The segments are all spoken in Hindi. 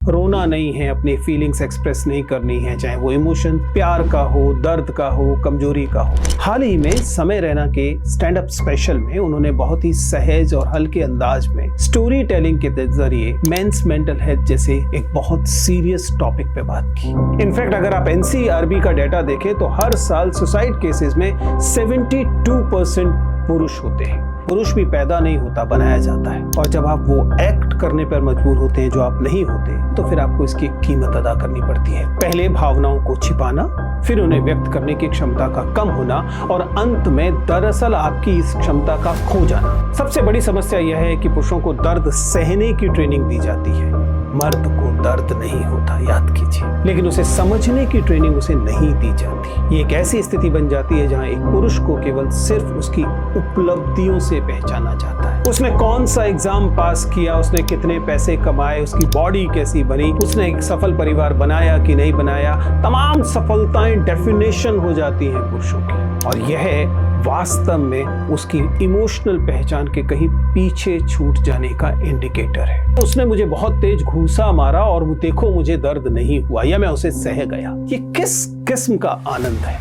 रोना नहीं है, अपनी फीलिंग्स एक्सप्रेस नहीं करनी है, चाहे वो इमोशन प्यार का हो, दर्द का हो, कमजोरी का हो। हाल ही में समय रैना के स्टैंड अप स्पेशल में उन्होंने बहुत ही सहज और हल्के अंदाज में स्टोरी टेलिंग के जरिए मेंस मेंटल हेल्थ जैसे एक बहुत सीरियस टॉपिक पे बात की। इनफैक्ट अगर आप एनसीईआरबी का डेटा देखें तो हर साल सुसाइड केसेस में 72% पुरुष होते हैं। पुरुष भी पैदा नहीं होता, बनाया जाता है। और जब आप वो एक्ट करने पर मजबूर होते हैं जो आप नहीं होते, तो फिर आपको इसकी कीमत अदा करनी पड़ती है। पहले भावनाओं को छिपाना, फिर उन्हें व्यक्त करने की क्षमता का कम होना और अंत में दरअसल आपकी इस क्षमता का खो जाना। सबसे बड़ी समस्या यह है कि पुरुषों को दर्द सहने की ट्रेनिंग दी जाती है, मर्द को दर्द नहीं होता, याद कीजिए। लेकिन उसे समझने की ट्रेनिंग उसे नहीं दी जाती। ये एक ऐसी स्थिति बन जाती है जहां एक पुरुष को केवल सिर्फ उसकी उपलब्धियों से पहचाना जाता है। उसने कौन सा एग्जाम पास किया, उसने कितने पैसे कमाए, उसकी बॉडी कैसी बनी, उसने एक सफल परिवार बनाया कि नहीं बनाया, तमाम सफलताएं डेफिनेशन हो जाती हैं पुरुषों की। और यह वास्तव में उसकी इमोशनल पहचान के कहीं पीछे छूट जाने का इंडिकेटर है। उसने मुझे बहुत तेज घूंसा मारा और देखो मुझे दर्द नहीं हुआ, या मैं उसे सह गया। ये किस किस्म का आनंद है?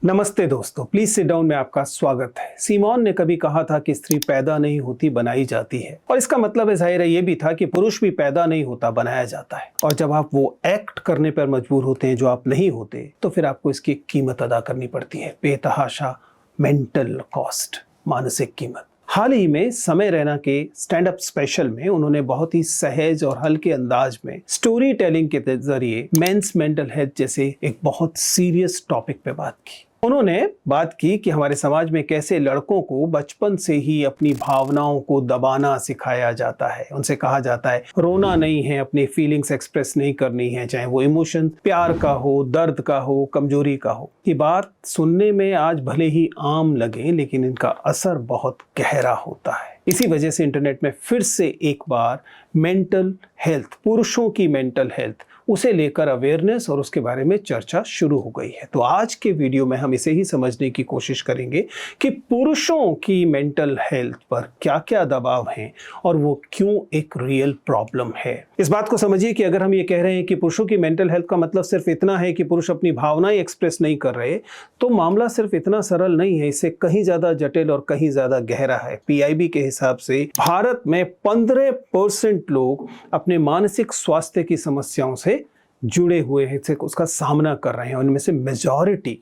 नमस्ते दोस्तों, प्लीज सिट डाउन में आपका स्वागत है। सीमोन ने कभी कहा था कि स्त्री पैदा नहीं होती, बनाई जाती है। और इसका मतलब है जाहिर है ये भी था कि पुरुष भी पैदा नहीं होता, बनाया जाता है। और जब आप वो एक्ट करने पर मजबूर होते हैं जो आप नहीं होते, तो फिर आपको इसकी कीमत अदा करनी पड़ती है। बेतहाशा मेंटल कॉस्ट, मानसिक कीमत। हाल ही में समय रैना के स्टैंड अप स्पेशल में उन्होंने बहुत ही सहज और हल्के अंदाज में स्टोरी टेलिंग के जरिए मेंस मेंटल हेल्थ जैसे एक बहुत सीरियस टॉपिक पे बात की। उन्होंने बात की कि हमारे समाज में कैसे लड़कों को बचपन से ही अपनी भावनाओं को दबाना सिखाया जाता है। उनसे कहा जाता है रोना नहीं है, अपनी फीलिंग्स एक्सप्रेस नहीं करनी है, चाहे वो इमोशन प्यार का हो, दर्द का हो, कमजोरी का हो। ये बात सुनने में आज भले ही आम लगे, लेकिन इनका असर बहुत गहरा होता है। इसी वजह से इंटरनेट में फिर से एक बार मेंटल हेल्थ, पुरुषों की मेंटल हेल्थ, उसे लेकर अवेयरनेस और उसके बारे में चर्चा शुरू हो गई है। तो आज के वीडियो में हम इसे ही समझने की कोशिश करेंगे कि पुरुषों की मेंटल हेल्थ पर क्या क्या दबाव हैं और वो क्यों एक रियल प्रॉब्लम है। इस बात को समझिए कि अगर हम ये कह रहे हैं कि पुरुषों की मेंटल हेल्थ का मतलब सिर्फ इतना है कि पुरुष अपनी भावनाएं एक्सप्रेस नहीं कर रहे, तो मामला सिर्फ इतना सरल नहीं है। इससे कहीं ज्यादा जटिल और कहीं ज्यादा गहरा है। पीआईबी के हिसाब से भारत में 15% लोग अपने मानसिक स्वास्थ्य की समस्याओं से जुड़े हुए हैं, उसका सामना कर रहे हैं। उनमें से मेजॉरिटी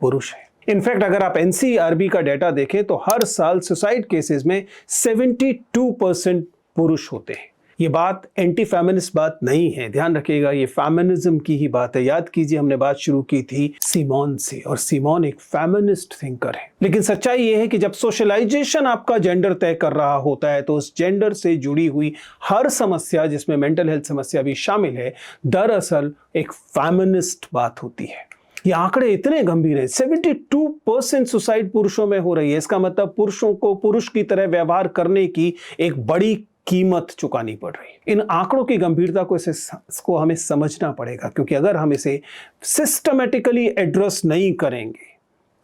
पुरुष है। इनफैक्ट अगर आप एनसीईआरबी का डेटा देखें तो हर साल सुसाइड केसेस में 72% पुरुष होते हैं। ये बात एंटी फेमिनिस्ट बात नहीं है, ध्यान रखिएगा, ये फेमिनिज्म की ही बात है। याद कीजिए हमने बात शुरू की थी सीमोन से, और सीमोन एक फेमिनिस्ट थिंकर है। लेकिन सच्चाई ये है कि जब सोशलाइजेशन आपका जेंडर तय कर रहा होता है, तो उस जेंडर से जुड़ी हुई हर समस्या, जिसमें मेंटल हेल्थ समस्या भी शामिल है, दरअसल एक फेमिनिस्ट बात होती है। ये आंकड़े इतने गंभीर हैं। 72% सुसाइड पुरुषों में हो रही है। इसका मतलब पुरुषों को पुरुष की तरह व्यवहार करने की एक बड़ी कीमत चुकानी पड़ रही है। इन आंकड़ों की गंभीरता को इसको हमें समझना पड़ेगा, क्योंकि अगर हम इसे सिस्टमैटिकली एड्रेस नहीं करेंगे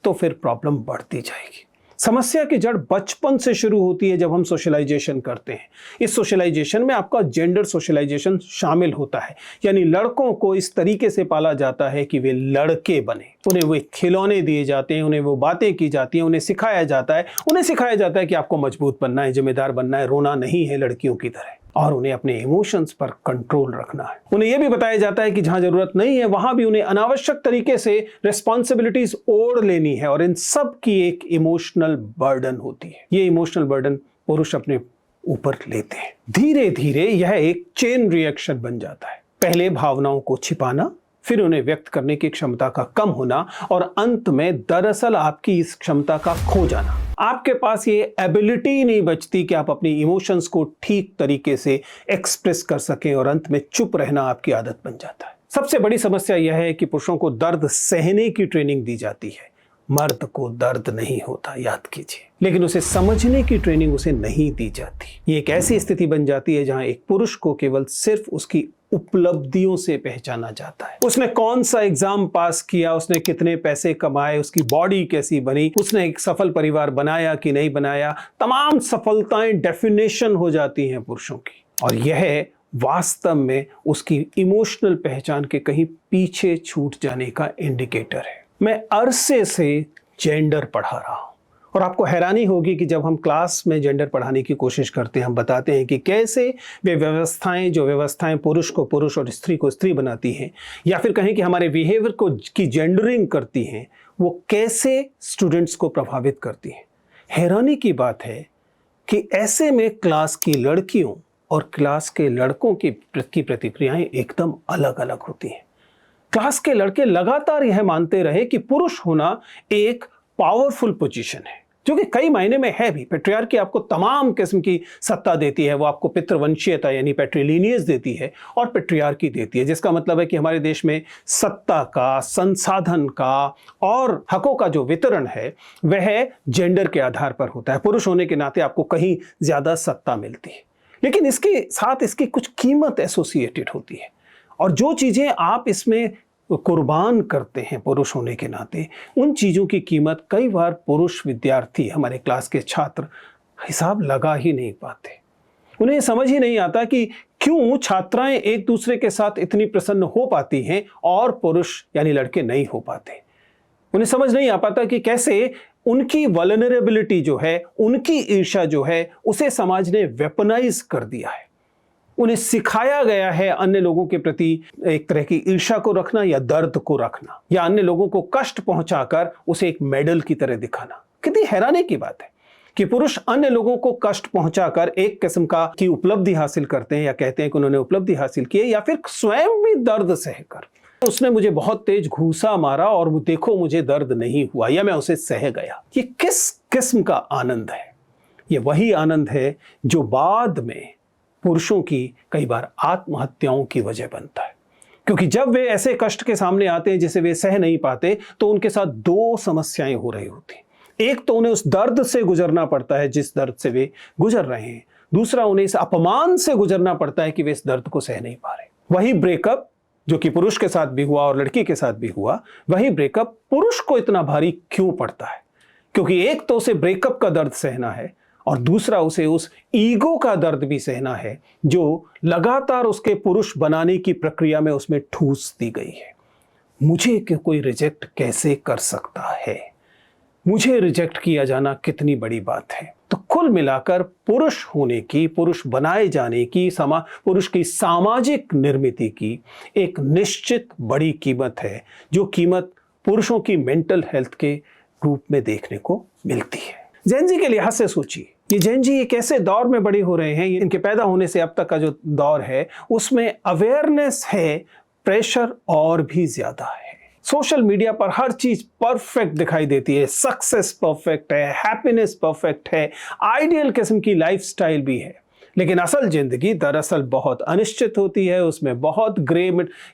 तो फिर प्रॉब्लम बढ़ती जाएगी। समस्या की जड़ बचपन से शुरू होती है जब हम सोशलाइजेशन करते हैं। इस सोशलाइजेशन में आपका जेंडर सोशलाइजेशन शामिल होता है, यानी लड़कों को इस तरीके से पाला जाता है कि वे लड़के बने। उन्हें वो खिलौने दिए जाते हैं, उन्हें वो बातें की जाती हैं, उन्हें सिखाया जाता है कि आपको मजबूत बनना है, जिम्मेदार बनना है, रोना नहीं है लड़कियों की तरह, और उन्हें अपने इमोशंस पर कंट्रोल रखना है। उन्हें यह भी बताया जाता है कि जहां जरूरत नहीं है वहां भी उन्हें अनावश्यक तरीके से रिस्पॉन्सिबिलिटीज ओढ़ लेनी है, और इन सब की एक इमोशनल बर्डन होती है। ये इमोशनल बर्डन पुरुष अपने ऊपर लेते हैं। धीरे धीरे यह एक चेन रिएक्शन बन जाता है। पहले भावनाओं को छिपाना, फिर उन्हें व्यक्त करने की क्षमता का कम होना, और अंत में दरअसल आपकी इस क्षमता का खो जाना। आपके पास ये एबिलिटी नहीं बचती कि आप अपनी इमोशंस को ठीक तरीके से एक्सप्रेस कर सकें, और अंत में चुप रहना आपकी आदत बन जाता है। सबसे बड़ी समस्या यह है कि पुरुषों को दर्द सहने की ट्रेनिंग दी जाती है, मर्द को दर्द नहीं होता, याद कीजिए। लेकिन उसे समझने की ट्रेनिंग उसे नहीं दी जाती। ये एक ऐसी स्थिति बन जाती है जहां एक पुरुष को केवल सिर्फ उसकी उपलब्धियों से पहचाना जाता है। उसने कौन सा एग्जाम पास किया, उसने कितने पैसे कमाए, उसकी बॉडी कैसी बनी, उसने एक सफल परिवार बनाया कि नहीं बनाया, तमाम सफलताएं डेफिनेशन हो जाती हैं पुरुषों की। और यह वास्तव में उसकी इमोशनल पहचान के कहीं पीछे छूट जाने का इंडिकेटर है। मैं अरसे से जेंडर पढ़ा रहा हूँ और आपको हैरानी होगी कि जब हम क्लास में जेंडर पढ़ाने की कोशिश करते हैं, हम बताते हैं कि कैसे वे व्यवस्थाएं, जो व्यवस्थाएं पुरुष को पुरुष और स्त्री को स्त्री बनाती हैं, या फिर कहें कि हमारे बिहेवियर को की जेंडरिंग करती हैं, वो कैसे स्टूडेंट्स को प्रभावित करती हैं। हैरानी की बात है कि ऐसे में क्लास की लड़कियों और क्लास के लड़कों की प्रतिक्रियाएं एकदम अलग अलग होती हैं। क्लास के लड़के लगातार यह मानते रहे कि पुरुष होना एक पावरफुल पोजीशन है, जो कि कई मायने में है भी। पैट्रियार्की आपको तमाम किस्म की सत्ता देती है, वो आपको पितृवंशीयता यानी पैट्रिलिनियस देती है और पैट्रियार्की देती है, जिसका मतलब है कि हमारे देश में सत्ता का, संसाधन का और हकों का जो वितरण है वह जेंडर के आधार पर होता है। पुरुष होने के नाते आपको कहीं ज्यादा सत्ता मिलती है, लेकिन इसके साथ इसकी कुछ कीमत एसोसिएटेड होती है, और जो चीजें आप इसमें कुर्बान करते हैं पुरुष होने के नाते, उन चीज़ों की कीमत कई बार पुरुष विद्यार्थी, हमारे क्लास के छात्र हिसाब लगा ही नहीं पाते। उन्हें समझ ही नहीं आता कि क्यों छात्राएं एक दूसरे के साथ इतनी प्रसन्न हो पाती हैं और पुरुष यानी लड़के नहीं हो पाते। उन्हें समझ नहीं आ पाता कि कैसे उनकी वल्नरेबिलिटी जो है, उनकी ईर्ष्या जो है, उसे समाज ने वेपनाइज कर दिया है। उन्हें सिखाया गया है अन्य लोगों के प्रति एक तरह की ईर्ष्या को रखना या दर्द को रखना, या अन्य लोगों को कष्ट पहुंचाकर उसे एक मेडल की तरह दिखाना। कितनी हैरानी की बात है कि पुरुष अन्य लोगों को कष्ट पहुंचाकर एक किस्म का की उपलब्धि हासिल करते हैं, या कहते हैं कि उन्होंने उपलब्धि हासिल की है, या फिर स्वयं भी दर्द सहकर, उसने मुझे बहुत तेज घूसा मारा और देखो मुझे दर्द नहीं हुआ, या मैं उसे सह गया। ये किस किस्म का आनंद है? ये वही आनंद है जो बाद में पुरुषों की कई बार आत्महत्याओं की वजह बनता है, क्योंकि जब वे ऐसे कष्ट के सामने आते हैं जिसे वे सह नहीं पाते, तो उनके साथ दो समस्याएं हो रही होती। एक तो उन्हें उस दर्द से गुजरना पड़ता है जिस दर्द से वे गुजर रहे हैं, दूसरा उन्हें इस अपमान से गुजरना पड़ता है कि वे इस दर्द को सह नहीं पा रहे। वही ब्रेकअप जो कि पुरुष के साथ भी हुआ और लड़की के साथ भी हुआ, वही ब्रेकअप पुरुष को इतना भारी क्यों पड़ता है? क्योंकि एक तो उसे ब्रेकअप का दर्द सहना है और दूसरा उसे उस ईगो का दर्द भी सहना है जो लगातार उसके पुरुष बनाने की प्रक्रिया में उसमें ठूस दी गई है। मुझे कोई रिजेक्ट कैसे कर सकता है? मुझे रिजेक्ट किया जाना कितनी बड़ी बात है। तो कुल मिलाकर पुरुष होने की, पुरुष बनाए जाने की, पुरुष की सामाजिक निर्मिति की एक निश्चित बड़ी कीमत है, जो कीमत पुरुषों की मेंटल हेल्थ के रूप में देखने को मिलती है। जेन जी के लिहाज से सोचिए, ये जेन जी एक ऐसे दौर में बड़े हो रहे हैं, इनके पैदा होने से अब तक का जो दौर है उसमें अवेयरनेस है, प्रेशर और भी ज्यादा है। सोशल मीडिया पर हर चीज परफेक्ट दिखाई देती है, सक्सेस परफेक्ट है, हैप्पीनेस परफेक्ट है, आइडियल किस्म की लाइफस्टाइल भी है, लेकिन असल जिंदगी दरअसल बहुत अनिश्चित होती है, उसमें बहुत ग्रे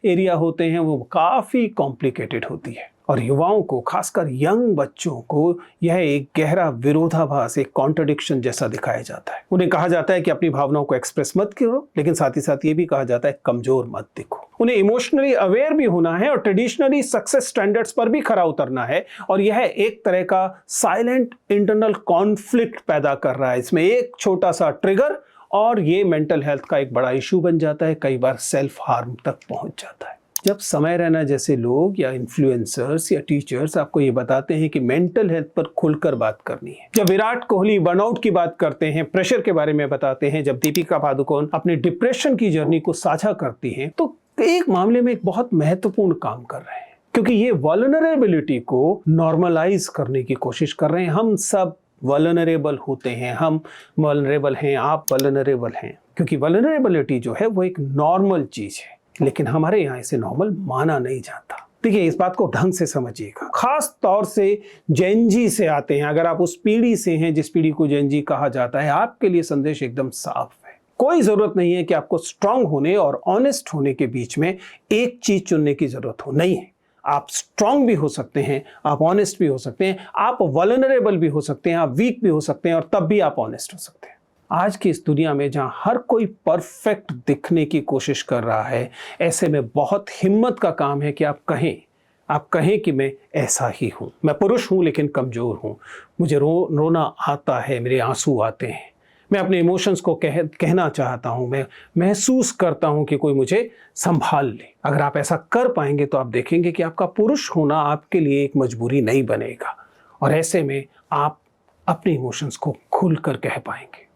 एरिया होते हैं, वो काफी कॉम्प्लिकेटेड होती है। और युवाओं को, खासकर यंग बच्चों को, यह एक गहरा विरोधाभास, एक कॉन्ट्रडिक्शन जैसा दिखाया जाता है। उन्हें कहा जाता है कि अपनी भावनाओं को एक्सप्रेस मत करो, लेकिन साथ ही साथ ये भी कहा जाता है कमजोर मत दिखो। उन्हें इमोशनली अवेयर भी होना है और ट्रेडिशनली सक्सेस स्टैंडर्ड्स पर भी खरा उतरना है, और यह एक तरह का साइलेंट इंटरनल कॉन्फ्लिक्ट पैदा कर रहा है। इसमें एक छोटा सा ट्रिगर और ये मेंटल हेल्थ का एक बड़ा इशू बन जाता है, कई बार सेल्फ हार्म तक पहुंच जाता है। जब समय रैना जैसे लोग या इन्फ्लुएंसर्स या टीचर्स आपको ये बताते हैं कि मेंटल हेल्थ पर खुलकर बात करनी है, जब विराट कोहली बर्नआउट की बात करते हैं, प्रेशर के बारे में बताते हैं, जब दीपिका पादुकोण अपने डिप्रेशन की जर्नी को साझा करती हैं, तो एक मामले में एक बहुत महत्वपूर्ण काम कर रहे हैं, क्योंकि ये वल्नरेबिलिटी को नॉर्मलाइज करने की कोशिश कर रहे हैं। हम सब वल्नरेबल होते हैं, हम वल्नरेबल हैं, आप वल्नरेबल हैं, क्योंकि वल्नरेबिलिटी जो है वो एक नॉर्मल चीज है, लेकिन हमारे यहाँ इसे नॉर्मल माना नहीं जाता। देखिए, इस बात को ढंग से समझिएगा, खास तौर से जेन जी से आते हैं। अगर आप उस पीढ़ी से हैं जिस पीढ़ी को जेन जी कहा जाता है, आपके लिए संदेश एकदम साफ है। कोई जरूरत नहीं है कि आपको स्ट्रांग होने और ऑनेस्ट होने के बीच में एक चीज चुनने की जरूरत हो, नहीं है। आप स्ट्रांग भी हो सकते हैं, आप ऑनेस्ट भी हो सकते हैं, आप वल्नरेबल भी हो सकते हैं, आप वीक भी हो सकते हैं, और तब भी आप ऑनेस्ट हो सकते हैं। आज की इस दुनिया में जहां हर कोई परफेक्ट दिखने की कोशिश कर रहा है, ऐसे में बहुत हिम्मत का काम है कि आप कहें कि मैं ऐसा ही हूं, मैं पुरुष हूं लेकिन कमजोर हूं, मुझे रोना आता है, मेरे आंसू आते हैं, मैं अपने इमोशंस को कहना चाहता हूँ, मैं महसूस करता हूँ कि कोई मुझे संभाल ले। अगर आप ऐसा कर पाएंगे तो आप देखेंगे कि आपका पुरुष होना आपके लिए एक मजबूरी नहीं बनेगा और ऐसे में आप अपने इमोशंस को खुलकर कह पाएंगे।